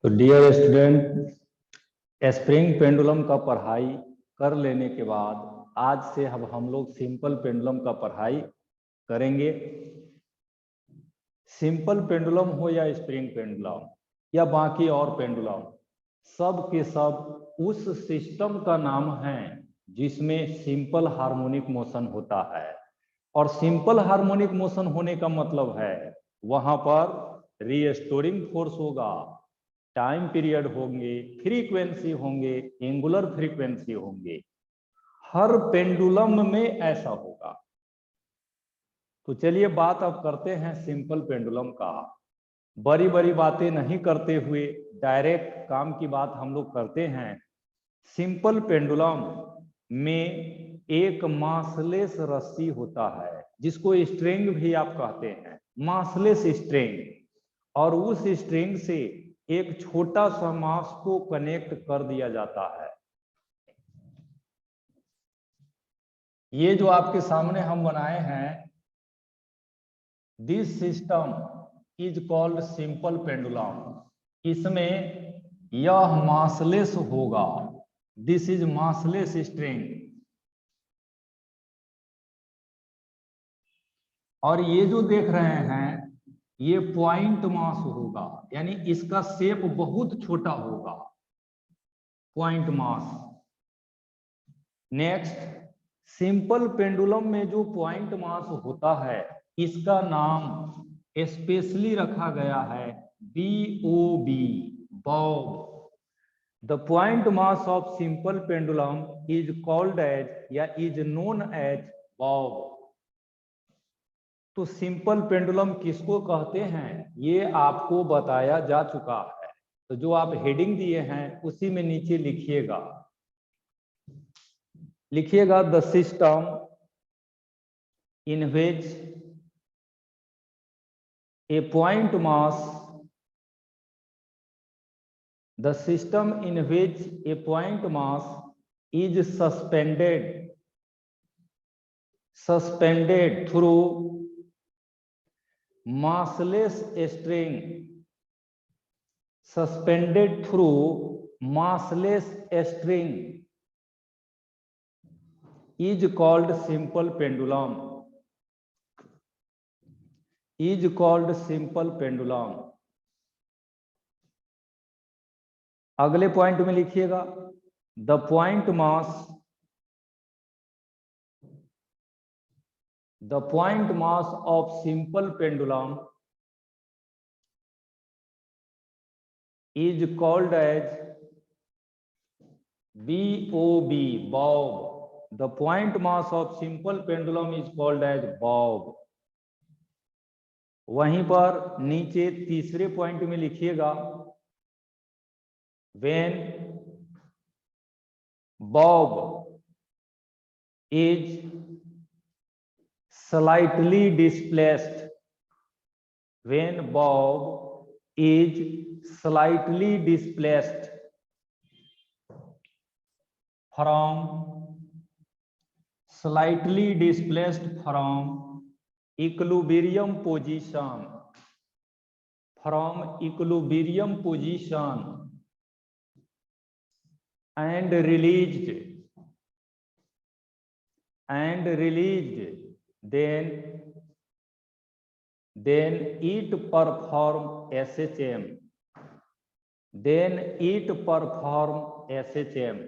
तो dear student, spring pendulum का पढ़ाई कर लेने के बाद आज से अब हम लोग सिंपल पेंडुलम का पढ़ाई करेंगे। सिंपल पेंडुलम हो या स्प्रिंग पेंडुलम या बाकी और पेंडुलम, सब के सब उस सिस्टम का नाम है जिसमें सिंपल हार्मोनिक मोशन होता है। और सिंपल हार्मोनिक मोशन होने का मतलब है वहां पर रीस्टोरिंग फोर्स होगा, टाइम पीरियड होंगे, फ्रीक्वेंसी होंगे, एंगुलर फ्रीक्वेंसी होंगे। हर पेंडुलम में ऐसा होगा। तो चलिए बात अब करते हैं सिंपल पेंडुलम का। बड़ी बड़ी बातें नहीं करते हुए डायरेक्ट काम की बात हम लोग करते हैं। सिंपल पेंडुलम में एक मासलेस रस्सी होता है जिसको स्ट्रिंग भी आप कहते हैं, मासलेस स्ट्रिंग। और उस स्ट्रिंग से एक छोटा सा मास को कनेक्ट कर दिया जाता है। ये जो आपके सामने हम बनाए हैं, this system is called simple pendulum. इसमें यह मासलेस होगा। This is massless string. और ये जो देख रहे हैं ये पॉइंट मास होगा, यानी इसका शेप बहुत छोटा होगा, point mass. Next, simple pendulum में जो पॉइंट मास होता है इसका नाम स्पेशली रखा गया है BOB, bob. The point mass of simple pendulum is called as या इज नोन एज बॉब। तो सिंपल पेंडुलम किसको कहते हैं ये आपको बताया जा चुका है। तो जो आप हेडिंग दिए हैं उसी में नीचे लिखिएगा the system in which A point mass, the system in which A point mass is suspended through massless string, suspended through massless string is called simple pendulum, is called simple pendulum। अगले point में लिखिएगा the point mass, the point mass of simple pendulum is called as BOB, bob। The point mass of simple pendulum is called as bob। वहीं पर नीचे तीसरे point में लिखिएगा when bob is slightly displaced, when bob is slightly displaced from equilibrium position, and released, then it perform SHM,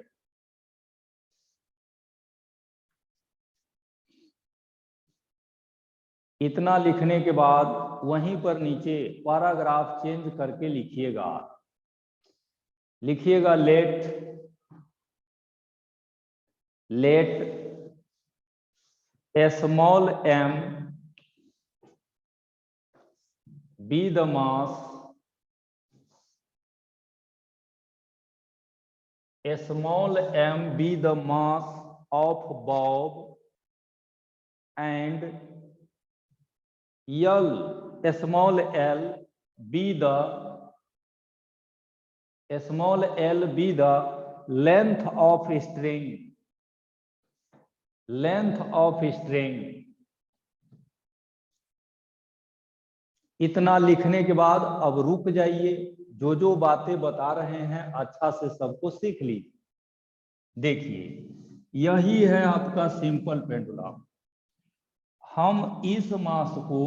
इतना लिखने के बाद वहीं पर नीचे पैराग्राफ चेंज करके लिखिएगा late a small m be the mass, a small m be the mass of bob, and small l be the length of string। इतना लिखने के बाद अब रुक जाइए, जो बातें बता रहे हैं अच्छा से सबको सीख लीजिए। देखिए यही है आपका सिंपल पेंडुलम। हम इस मास को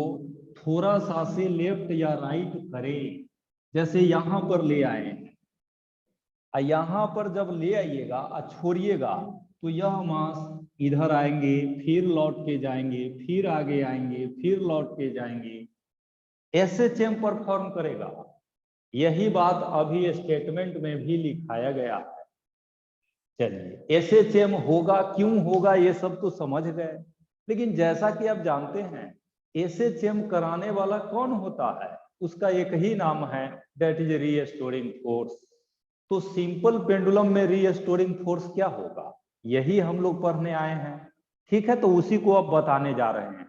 थोड़ा सा से लेफ्ट या राइट करें, जैसे यहां पर ले आए, यहां पर जब ले आइएगा और छोड़िएगा तो यह मास इधर आएंगे, फिर लौट के जाएंगे, फिर आगे आएंगे, फिर लौट के जाएंगे, ऐसे चेम परफॉर्म करेगा। यही बात अभी स्टेटमेंट में भी लिखाया गया है। चलिए ऐसे चेम होगा, क्यों होगा, ये सब तो समझ गए। लेकिन जैसा कि आप जानते हैं ऐसे चेम कराने वाला कौन होता है, उसका एक ही नाम है, दैट इज रीस्टोरिंग फोर्स। तो सिंपल पेंडुलम में रीस्टोरिंग फोर्स क्या होगा, यही हम लोग पढ़ने आए हैं। ठीक है, तो उसी को अब बताने जा रहे हैं।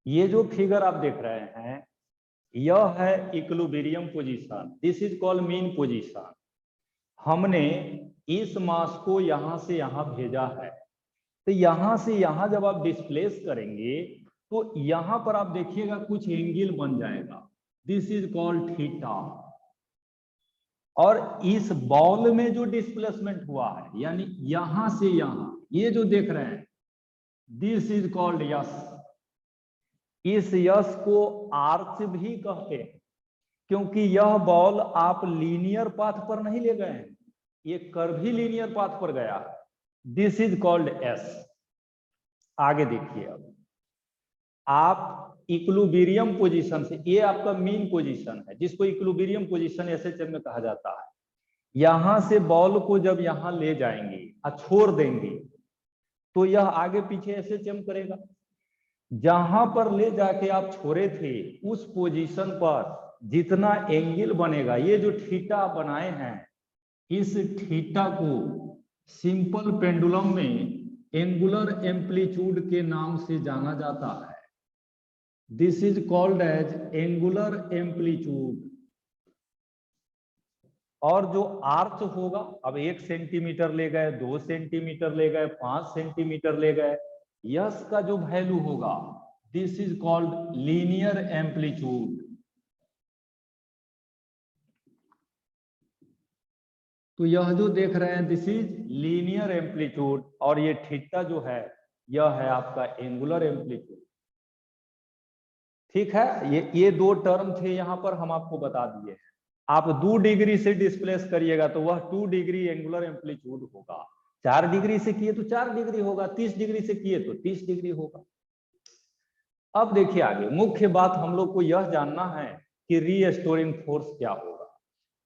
ये जो फिगर आप देख रहे हैं यह है equilibrium position, this is called mean position. हमने इस मास को यहां से यहां भेजा है, तो यहां से यहां जब आप डिस्प्लेस करेंगे तो यहां पर आप देखिएगा कुछ एंगल बन जाएगा, दिस इज कॉल्ड थीटा। और इस बॉल में जो डिस्प्लेसमेंट हुआ है यानी यहां से यहां, ये जो देख रहे हैं दिस इज कॉल्ड यस। इस यस को आर्च भी कहते हैं, क्योंकि यह बॉल आप लीनियर पाथ पर नहीं ले गए हैं, ये कर्वी लीनियर पाथ पर गया है, दिस इज कॉल्ड एस। आगे देखिए, अब आप इक्विलिब्रियम पोजीशन से, ये आपका मीन पोजीशन है जिसको इक्विलिब्रियम पोजीशन एसएचएम में कहा जाता है। यहां से बॉल को जब यहां ले जाएंगे और छोड़ देंगे तो यह आगे पीछे एसएचएम करेगा। जहां पर ले जाके आप छोड़े थे उस पोजीशन पर जितना एंगल बनेगा, ये जो थीटा बनाए हैं, इस थीटा को सिंपल पेंडुलम में एंगुलर एम्पलीट्यूड के नाम से जाना जाता है, this is called as angular amplitude. और जो आर्च होगा, अब 1 सेंटीमीटर ले गए, 2 सेंटीमीटर ले गए, 5 सेंटीमीटर ले गए, यस का जो वैल्यू होगा this is called linear amplitude. तो यह जो देख रहे हैं दिस इज लीनियर एम्पलीट्यूड, और ये थीटा जो है यह है आपका एंगुलर एम्पलीट्यूड। ठीक है, ये दो टर्म थे यहां पर, हम आपको बता दिए हैं। आप 2 डिग्री से डिस्प्लेस करिएगा तो वह 2 डिग्री एंगुलर एम्पलीट्यूड होगा, 4 डिग्री से किए तो 4 डिग्री होगा, 30 डिग्री से किए तो 30 डिग्री होगा। अब देखिए आगे, मुख्य बात हम लोग को यह जानना है कि रीस्टोरिंग फोर्स क्या होगा।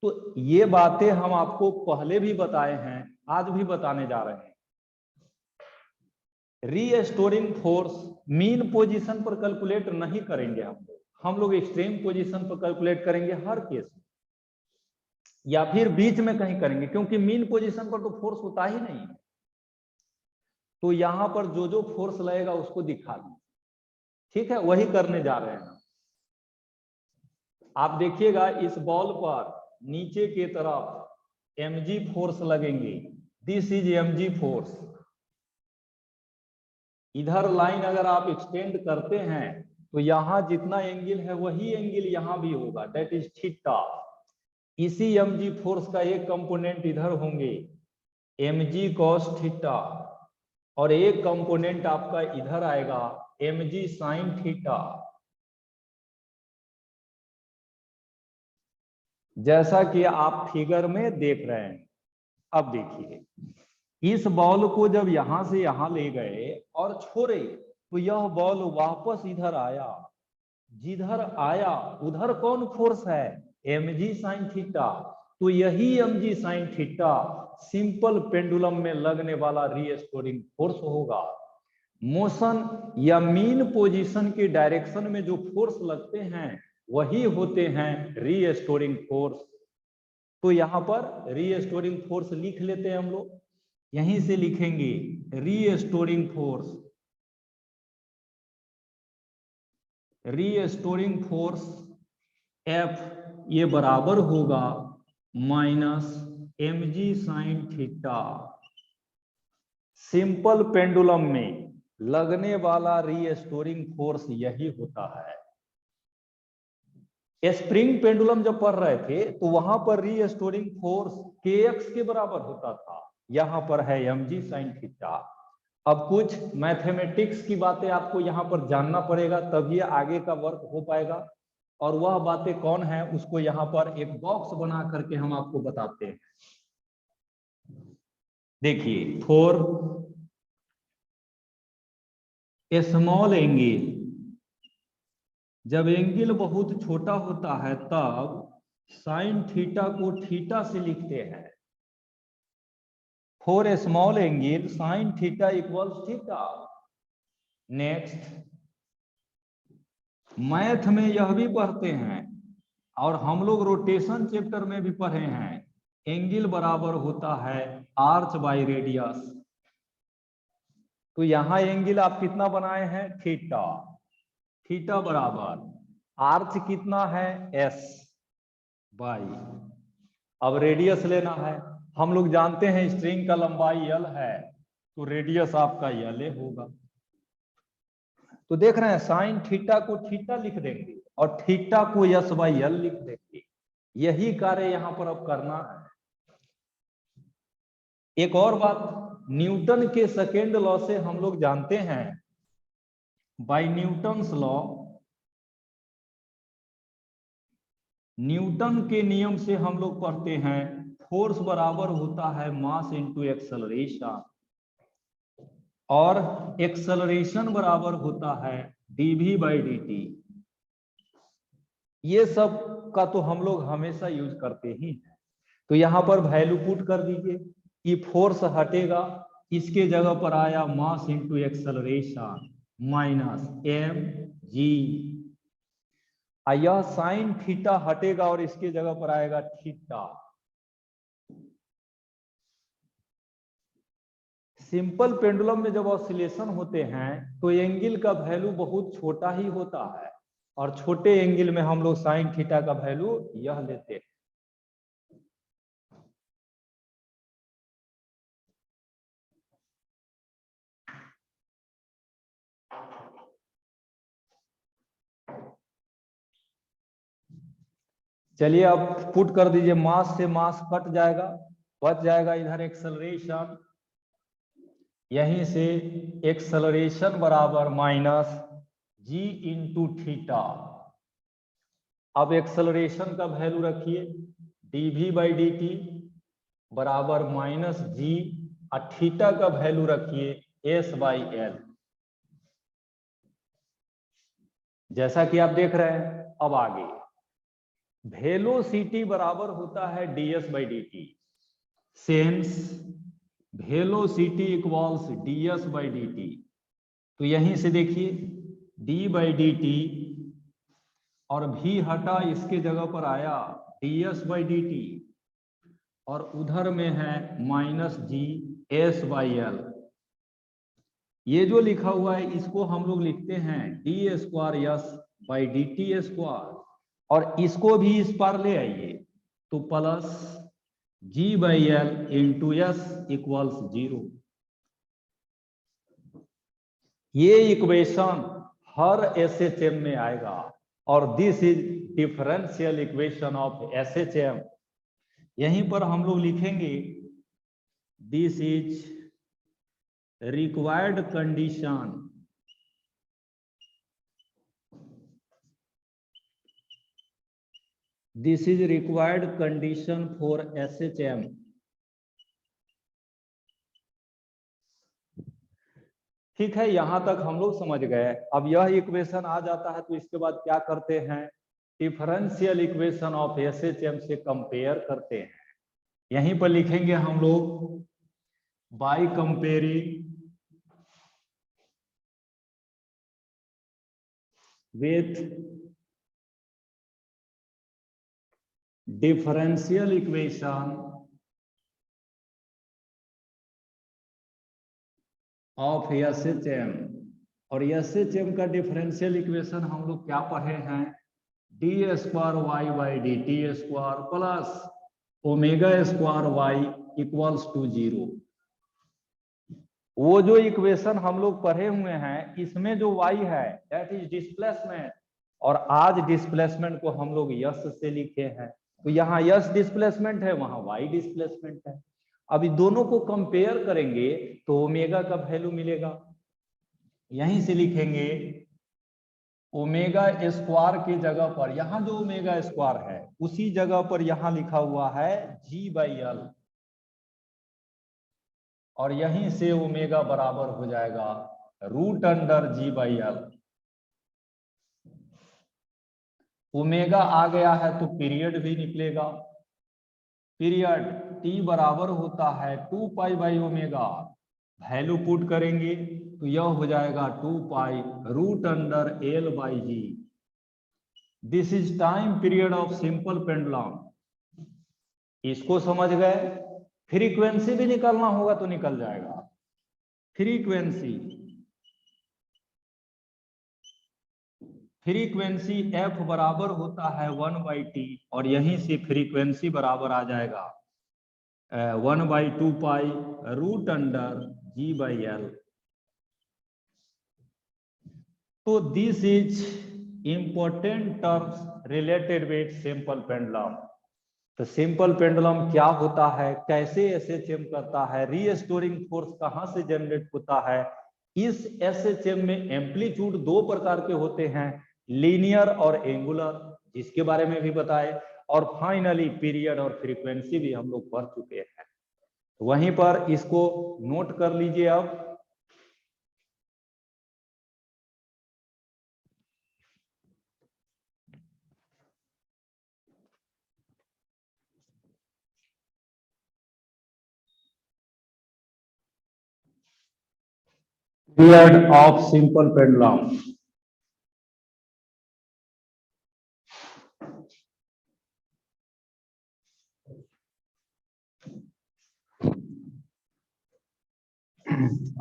तो ये बातें हम आपको पहले भी बताए हैं, आज भी बताने जा रहे हैं। रीस्टोरिंग फोर्स मीन पोजीशन पर कैलकुलेट नहीं करेंगे हम लोग एक्सट्रीम पोजीशन पर कैलकुलेट करेंगे हर केस में, या फिर बीच में कहीं करेंगे, क्योंकि मीन पोजीशन पर तो फोर्स होता ही नहीं है। तो यहां पर जो जो फोर्स लगेगा उसको दिखा दीजिए, ठीक है, वही करने जा रहे हैं। आप देखिएगा इस बॉल पर नीचे के तरफ mg फोर्स लगेंगे, दिस इज mg फोर्स। इधर लाइन अगर आप एक्सटेंड करते हैं तो यहां जितना एंगल है वही एंगल यहां भी होगा, दैट इज थीटा। इसी mg फोर्स का एक कंपोनेंट इधर होंगे mg cos थीटा, और एक कंपोनेंट आपका इधर आएगा mg sin थीटा। जैसा कि आप फिगर में देख रहे हैं। अब देखिए, इस बॉल को जब यहां से यहां ले गए और छोड़े तो यह बॉल वापस इधर आया, जिधर आया उधर कौन फोर्स है, mg sin थीटा। तो यही mg sin theta simple pendulum में लगने वाला रीस्टोरिंग फोर्स होगा। मोशन या मीन पोजीशन की डायरेक्शन में जो फोर्स लगते हैं वही होते हैं रीस्टोरिंग फोर्स। तो यहां पर रीस्टोरिंग फोर्स लिख लेते हैं हम लोग, यहीं से लिखेंगे restoring force. Restoring force F ये बराबर होगा -mg sin theta. Simple pendulum में लगने वाला रीस्टोरिंग फोर्स यही होता है। स्प्रिंग पेंडुलम जब पढ़ रहे थे तो वहां पर रीस्टोरिंग फोर्स kx के बराबर होता था, यहां पर है mg sin थीटा। अब कुछ मैथमेटिक्स की बातें आपको यहां पर जानना पड़ेगा, तभी आगे का वर्क हो पाएगा। और वह बातें कौन है उसको यहां पर एक बॉक्स बना करके हम आपको बताते हैं। देखिए, फॉर ए स्मॉल एंगल, जब एंगल बहुत छोटा होता है तब साइन थीटा को थीटा से लिखते हैं। For a small angle sine theta equals theta. Next, math में यह भी पढ़ते हैं और हम लोग रोटेशन चैप्टर में भी पढ़े हैं, एंगल बराबर होता है आर्च बाय रेडियस। तो यहां एंगल आप कितना बनाए हैं, थीटा। थीटा बराबर आर्च कितना है, एस बाई, अब रेडियस लेना है। हम लोग जानते हैं स्ट्रिंग का लंबाई L है, तो रेडियस आपका L होगा। तो देख रहे हैं साइन थीटा को थीटा लिख देंगे और थीटा को S बाई L लिख देंगे। यही कार्य यहां पर अब करना है। एक और बात, न्यूटन के सेकेंड लॉ से हम लोग जानते हैं, बाय न्यूटन्स लॉ, न्यूटन के नियम से हम लोग पढ़ते हैं फोर्स बराबर होता है मास इंटू एक्सेलरेशन, और एक्सेलरेशन बराबर होता है dv बाई dt। ये सब का तो हम लोग हमेशा यूज करते ही हैं। तो यहां पर वैल्यू पुट कर दीजिए कि फोर्स हटेगा, इसके जगह पर आया मास इंटू एक्सेलरेशन माइनस mg, यह साइन थीटा हटेगा और इसके जगह पर आएगा थीटा। सिंपल पेंडुलम में जब ऑसिलेशन होते हैं तो एंगल का वैल्यू बहुत छोटा ही होता है, और छोटे एंगल में हम लोग साइन थीटा का वैल्यू यह लेते हैं। चलिए अब पुट कर दीजिए, मास से मास कट जाएगा, बच जाएगा इधर एक्सेलरेशन, यहीं से एक्सेलरेशन बराबर माइनस g इंटू थीटा। अब एक्सेलरेशन का वैल्यू रखिए dv बाई dt बराबर माइनस g, और थीटा का वैल्यू रखिए s बाई l। जैसा कि आप देख रहे हैं, अब आगे वेलोसिटी बराबर होता है ds by dt, sense velocity equals ds by dt। तो यहीं से देखिए d बाई dt और v हटा, इसके जगह पर आया ds बाई dt, और उधर में है minus g s by l। ये जो लिखा हुआ है इसको हम लोग लिखते हैं d square s by d t square, और इसको भी इस पार ले आइए तो plus g by l into s equals 0। ये इक्वेशन हर एसएचएम में आएगा, और this is differential equation of SHM. यहीं पर हम लोग लिखेंगे this is required condition for SHM। ठीक है, यहां तक हम लोग समझ गए। अब यह इक्वेशन आ जाता है तो इसके बाद क्या करते हैं, डिफरेंशियल इक्वेशन ऑफ SHM से कंपेयर करते हैं। यहीं पर लिखेंगे हम लोग by comparing with differential equation of SHM. और एसएचएम का डिफरेंशियल इक्वेशन हम लोग क्या पढ़े हैं, d square y by d t square plus omega square y equals to 0। वो जो इक्वेशन हम लोग पढ़े हुए हैं, इसमें जो y है दैट इज डिस्प्लेसमेंट, और आज डिस्प्लेसमेंट को हम लोग यस से लिखे हैं, तो यहाँ यस डिस्प्लेसमेंट है, वहां y डिस्प्लेसमेंट है। अभी दोनों को कंपेयर करेंगे तो ओमेगा का वैल्यू मिलेगा, यहीं से लिखेंगे ओमेगा स्क्वायर की जगह पर, यहां जो ओमेगा स्क्वायर है उसी जगह पर यहां लिखा हुआ है G/L, और यहीं से ओमेगा बराबर हो जाएगा √G/L। ओमेगा आ गया है तो पीरियड भी निकलेगा, पीरियड T बराबर होता है 2 pi by omega, value put करेंगे तो यह हो जाएगा 2 पाई √L/G। This is time period of simple pendulum. इसको समझ गए, फ्रीक्वेंसी भी निकालना होगा तो निकल जाएगा। फ्रीक्वेंसी f बराबर होता है 1/t, और यहीं से फ्रीक्वेंसी बराबर आ जाएगा 1/2 पाई √G/L। तो this is important terms related with simple pendulum. तो सिंपल पेंडुलम क्या होता है, कैसे एसएचएम करता है, रीस्टोरिंग फोर्स कहां से जनरेट होता है। इस एसएचएम में एम्पलीट्यूड दो प्रकार के होते हैं, लीनियर और एंगुलर, जिसके बारे में भी बताए, और फाइनली पीरियड और फ्रीक्वेंसी भी हम लोग पढ़ चुके हैं। वहीं पर इसको नोट कर लीजिए। अब पीरियड ऑफ सिंपल पेंडुलम।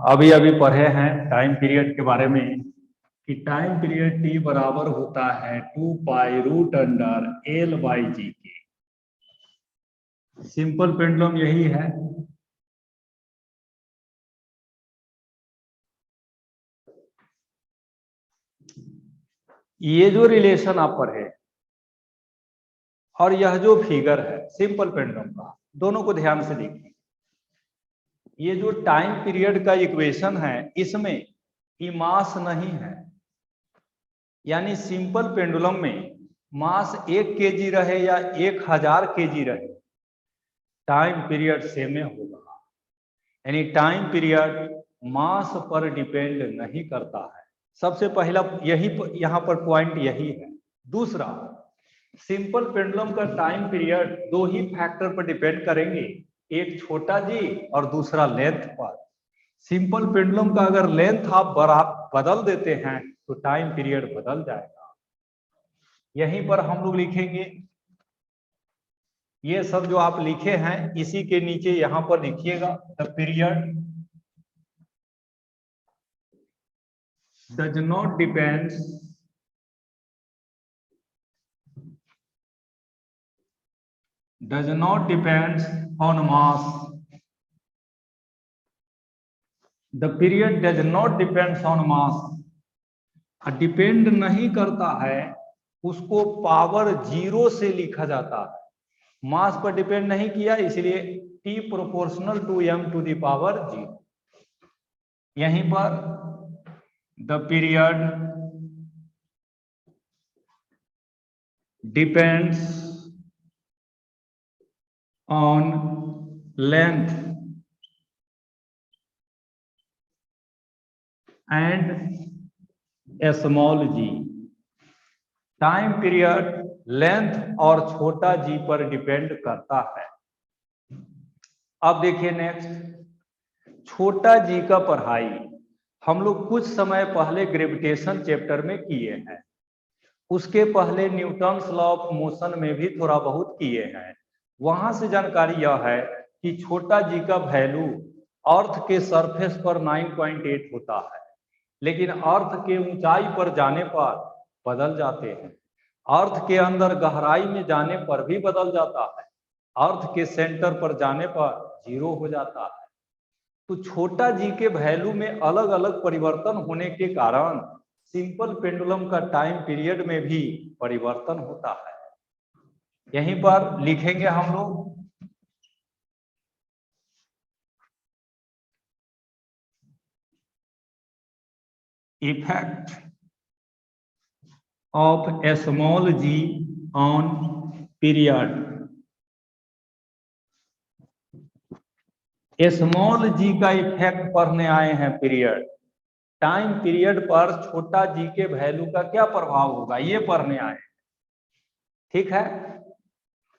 अभी अभी पढ़े हैं टाइम पीरियड के बारे में कि टाइम पीरियड T बराबर होता है 2 पाई √L/G के। सिंपल पेंडुलम यही है। ये जो रिलेशन आप पढ़े और यह जो फिगर है सिंपल पेंडुलम का, दोनों को ध्यान से देखिए। ये जो टाइम पीरियड का इक्वेशन है इसमें ई मास नहीं है, यानी सिंपल पेंडुलम में मास 1 kg रहे या 1000 kg रहे, टाइम पीरियड सेम होगा। यानी टाइम पीरियड मास पर डिपेंड नहीं करता है। सबसे पहला यही यहां पर पॉइंट यही है। दूसरा, सिंपल पेंडुलम का टाइम पीरियड दो ही फैक्टर पर डिपेंड करेंगे, एक छोटा जी और दूसरा लेंथ पर। सिंपल पेंडुलम का अगर लेंथ आप बदल देते हैं तो टाइम पीरियड बदल जाएगा। यहीं पर हम लोग लिखेंगे, ये सब जो आप लिखे हैं इसी के नीचे यहां पर लिखिएगा, the period does not depends on mass. The period does not depends on mass. Depend नहीं करता है, उसको पावर 0 से लिखा जाता है। मास पर डिपेंड नहीं किया, इसलिए T proportional to m to the power 0। यहीं पर the period depends on length and small g. Time period length और छोटा जी पर डिपेंड करता है। अब देखिए नेक्स्ट, छोटा जी का पढ़ाई हम लोग कुछ समय पहले ग्रेविटेशन चैप्टर में किए हैं। उसके पहले न्यूटन्स लॉ ऑफ मोशन में भी थोड़ा बहुत किए हैं। वहां से जानकारी यह है कि छोटा जी का वैल्यू अर्थ के सरफेस पर 9.8 होता है, लेकिन अर्थ के ऊंचाई पर जाने पर बदल जाते हैं। अर्थ के अंदर गहराई में जाने पर भी बदल जाता है। अर्थ के सेंटर पर जाने पर 0 हो जाता है। तो छोटा जी के वैल्यू में अलग अलग परिवर्तन होने के कारण सिंपल पेंडुलम का टाइम पीरियड में भी परिवर्तन होता है। यहीं पर लिखेंगे हम लोग, effect of a small g on period. Small g का इफेक्ट पढ़ने आए हैं पीरियड। टाइम पीरियड पर छोटा जी के वैल्यू का क्या प्रभाव होगा ये पढ़ने आए। ठीक है,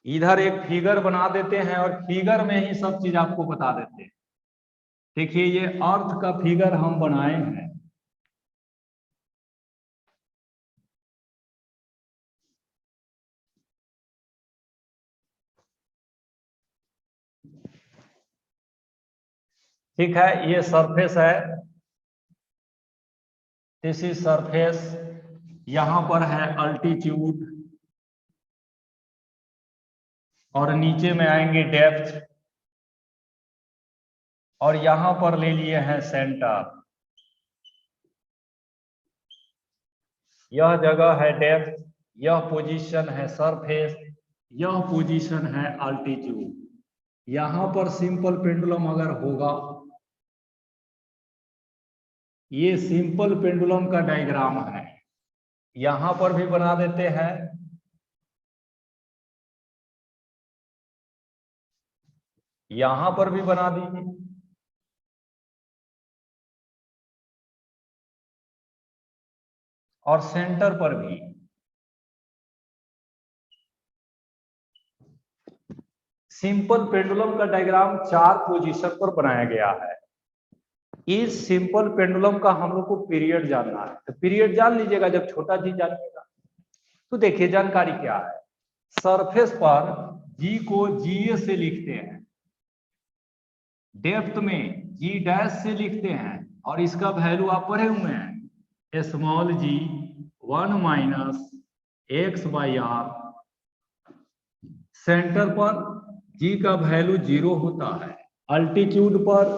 इधर एक फिगर बना देते हैं और फिगर में ही सब चीज आपको बता देते हैं। देखिए ये अर्थ का फिगर हम बनाए हैं। ठीक है, ये सरफेस है, दिस इज सरफेस। यहां पर है अल्टीट्यूड और नीचे में आएंगे डेप्थ, और यहां पर ले लिए हैं सेंटर। यह जगह है डेप्थ, यह पोजीशन है सरफेस, यह पोजीशन है अल्टीट्यूड। यहां पर सिंपल पेंडुलम अगर होगा, ये सिंपल पेंडुलम का डायग्राम है, यहां पर भी बना देते हैं, यहां पर भी बना दीजिए, और सेंटर पर भी। सिंपल पेंडुलम का डायग्राम 4 पोजीशन पर बनाया गया है। इस सिंपल पेंडुलम का हम लोग को पीरियड जानना है, तो पीरियड जान लीजिएगा जब छोटा जी जानिएगा। तो देखिए जानकारी क्या है, सरफेस पर जी को जी से लिखते हैं, डेप्थ में जी डैश से लिखते हैं, और इसका वैल्यू आप पढ़े हुए हैं, small ji 1 minus x by are. Centre पर जी का वैल्यू 0 होता है। अल्टीट्यूड पर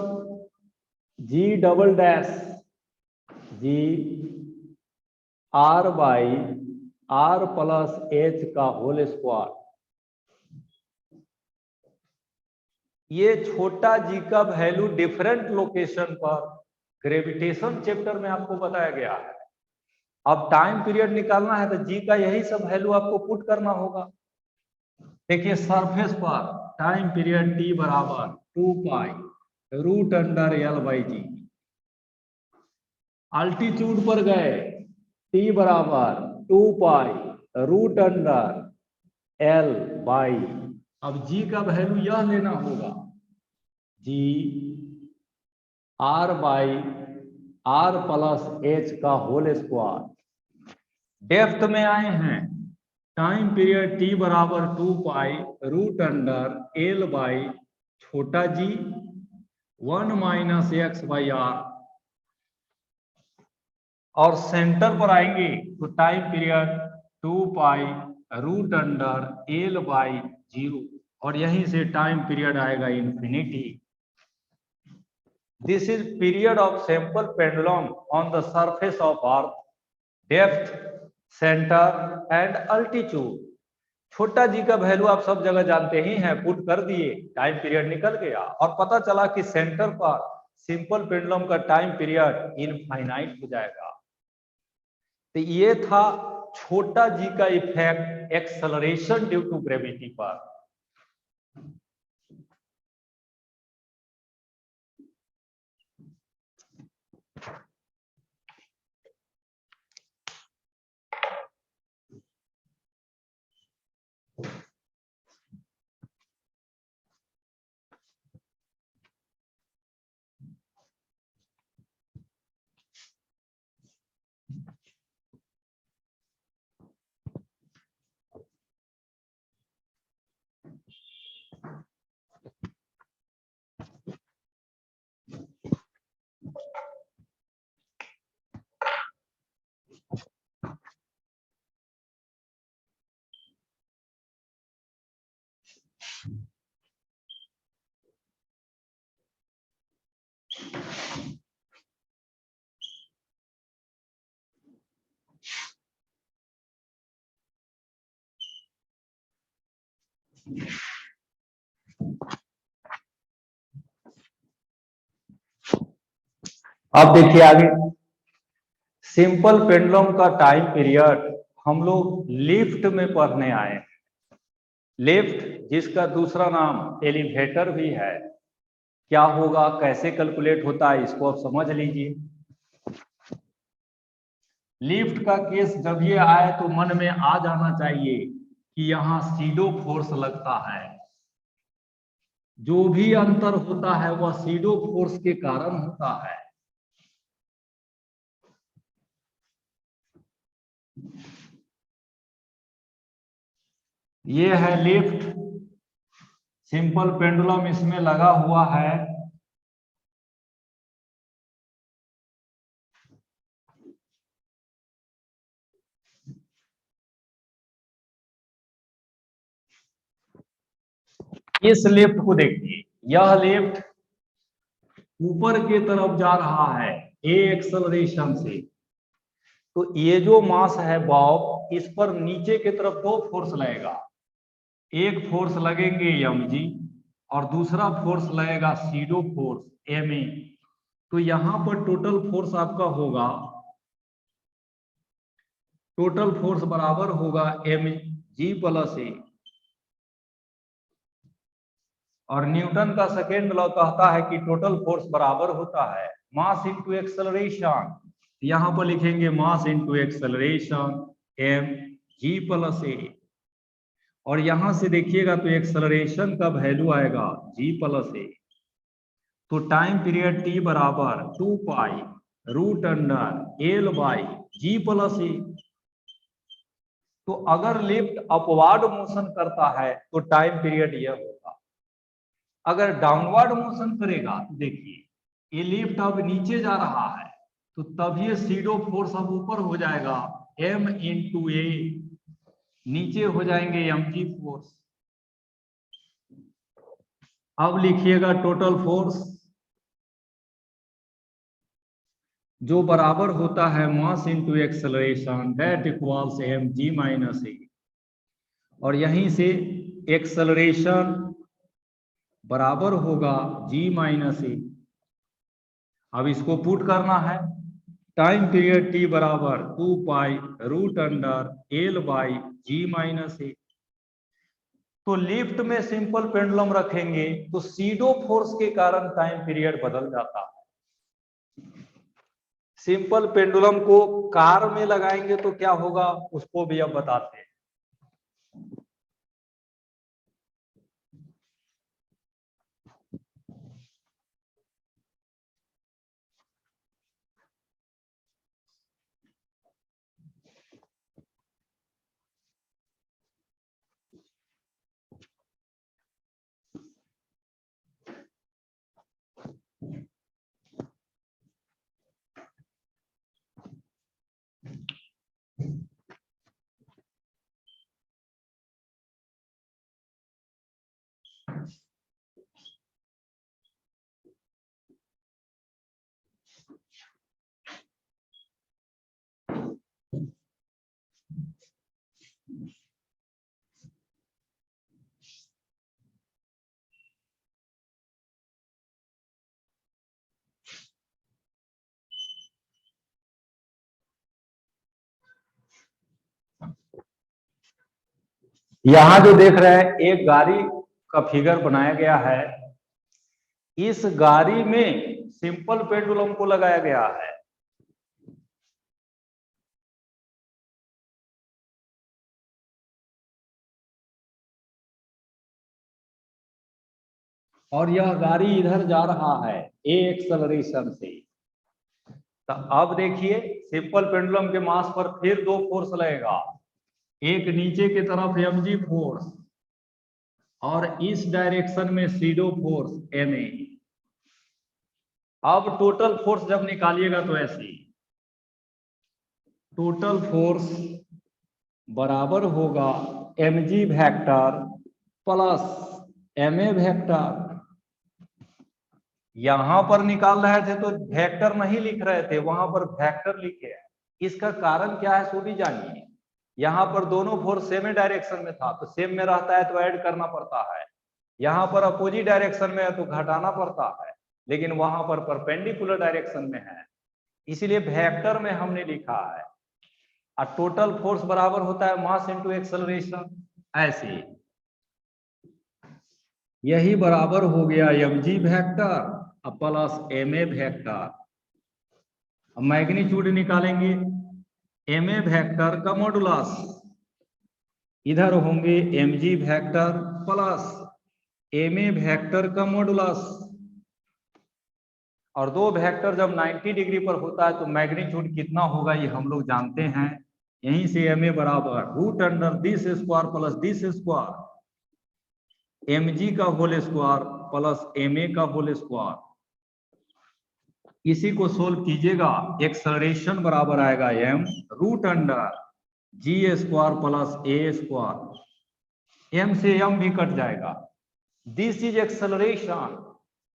जी double dash ji R by are plus H का होल स्क्वायर। ये छोटा जी का वैल्यू डिफरेंट लोकेशन पर ग्रेविटेशन चैप्टर में आपको बताया गया है। अब टाइम पीरियड निकालना है तो जी का यही सब वैल्यू आपको पुट करना होगा। देखिए सरफेस पर टाइम पीरियड टी बराबर 2 pi root under l by ji. Altitude पर गए, टी बराबर 2 pi root under l by. अब जी का वैल्यू यह लेना होगा, जी R by are plus H का होल स्क्वायर। डेप्थ में आए हैं, टाइम पीरियड टी बराबर 2 pi root under l by छोटा जी 1 माइनस एक्स बाई आर। और सेंटर पर आएंगे तो time period 2 pi root under l by 0, और यहीं से टाइम पीरियड आएगा infinity. This is period of simple pendulum on the surface of Earth, depth, center and altitude। छोटा जी का वैल्यू आप सब जगह जानते ही हैं, पुट कर दिए, टाइम पीरियड निकल गया, और पता चला कि सेंटर पर सिंपल पेंडुलम का टाइम पीरियड इनफाइनाइट हो जाएगा। तो ये था छोटा जी का effect acceleration due to gravity पर। अब देखिए आगे, सिंपल पेंडुलम का टाइम पीरियड हम लोग लिफ्ट में पढ़ने आए हैं। लिफ्ट जिसका दूसरा नाम एलिवेटर भी है, क्या होगा, कैसे कैलकुलेट होता है, इसको आप समझ लीजिए। लिफ्ट का केस जब ये आए तो मन में आ जाना चाहिए कि यहां सीडो फोर्स लगता है। जो भी अंतर होता है वह सीडो फोर्स के कारण होता है। ये है लिफ्ट, सिंपल पेंडुलम इसमें लगा हुआ है। इस लिफ्ट को देखिए, यह लिफ्ट ऊपर की तरफ जा रहा है ए एक्सेलरेशन से। तो ये जो मास है बॉब, इस पर नीचे की तरफ दो फोर्स लगेगा। एक फोर्स लगेंगे mg और दूसरा फोर्स लगेगा सीडो फोर्स ma। तो यहां पर टोटल फोर्स आपका होगा, टोटल फोर्स बराबर होगा mg प्लस ए। और न्यूटन का सेकेंड लॉ कहता है कि टोटल फोर्स बराबर होता है मास इंटू एक्सेलरेशन। यहां पर लिखेंगे mass into acceleration mg plus a. और यहां से देखिएगा तो एक्सेलरेशन का वैल्यू आएगा g प्लस ए। तो टाइम पीरियड t बराबर 2 pi root under l by g plus a. तो अगर लिफ्ट अपवार्ड मोशन करता है तो टाइम पीरियड यह होगा। अगर डाउनवर्ड मोशन करेगा तो देखिए ये लिफ्ट अब नीचे जा रहा है, तो तभी सीडो फोर्स अब ऊपर हो जाएगा m इंटू ए, नीचे हो जाएंगे mg फोर्स। अब लिखिएगा टोटल फोर्स जो बराबर होता है mass into acceleration that equals mg minus a. और यहीं से एक्सेलरेशन बराबर होगा g माइनस ए। अब इसको पुट करना है, टाइम पीरियड t बराबर 2 pi root under l by g minus a. तो लिफ्ट में सिंपल पेंडुलम रखेंगे तो सीडो फोर्स के कारण टाइम पीरियड बदल जाता है। सिंपल पेंडुलम को कार में लगाएंगे तो क्या होगा, उसको भी अब बताते हैं। यहां जो देख रहे हैं एक गाड़ी का फिगर बनाया गया है। इस गाड़ी में सिंपल पेंडुलम को लगाया गया है। और यह गाड़ी इधर जा रहा है ए एक्सेलरेशन से। तो अब देखिए सिंपल पेंडुलम के मास पर फिर दो फोर्स लगेगा, एक नीचे की तरफ mg फोर्स और इस डायरेक्शन में सीडो फोर्स ma। अब टोटल फोर्स जब निकालिएगा तो ऐसे ही टोटल फोर्स बराबर होगा mg vector plus ma vector. यहां पर निकाल रहे थे तो वेक्टर नहीं लिख रहे थे, वहां पर वेक्टर लिखे हैं। इसका कारण क्या है सो भी जानिए। यहाँ पर दोनों फोर्स सेम डायरेक्शन में था तो सेम में रहता है तो ऐड करना पड़ता है, यहाँ पर अपोजिट डायरेक्शन में है तो घटाना पड़ता है, लेकिन वहां पर परपेंडिकुलर डायरेक्शन में है इसलिए वेक्टर में हमने लिखा है। और टोटल फोर्स बराबर होता है मास इनटू एक्सेलरेशन, ऐसे यही बराबर हो गया mg vector plus ma vector. अब मैग्नीट्यूड निकालेंगे, ma वेक्टर का मॉडुलस इधर होंगे mg vector plus ma vector का मॉडुलस, और दो वेक्टर जब 90 डिग्री पर होता है तो मैग्नीट्यूड कितना होगा ये हम लोग जानते हैं। यहीं से ma बराबर root under this square plus this square, mg का होल स्क्वायर प्लस ma का होल स्क्वायर। इसी को सोल्व कीजिएगा, एक्सेलरेशन बराबर आएगा m root under g square plus a square, m से m भी कट जाएगा। This is acceleration.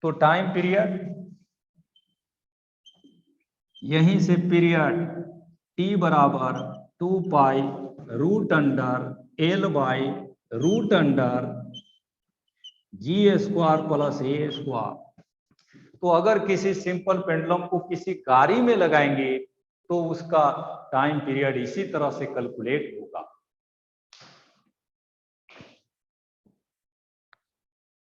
तो टाइम पीरियड यहीं से पीरियड t बराबर 2 pi root under l by root under g square plus a square. तो अगर किसी सिंपल पेंडुलम को किसी गाड़ी में लगाएंगे तो उसका टाइम पीरियड इसी तरह से कैलकुलेट होगा।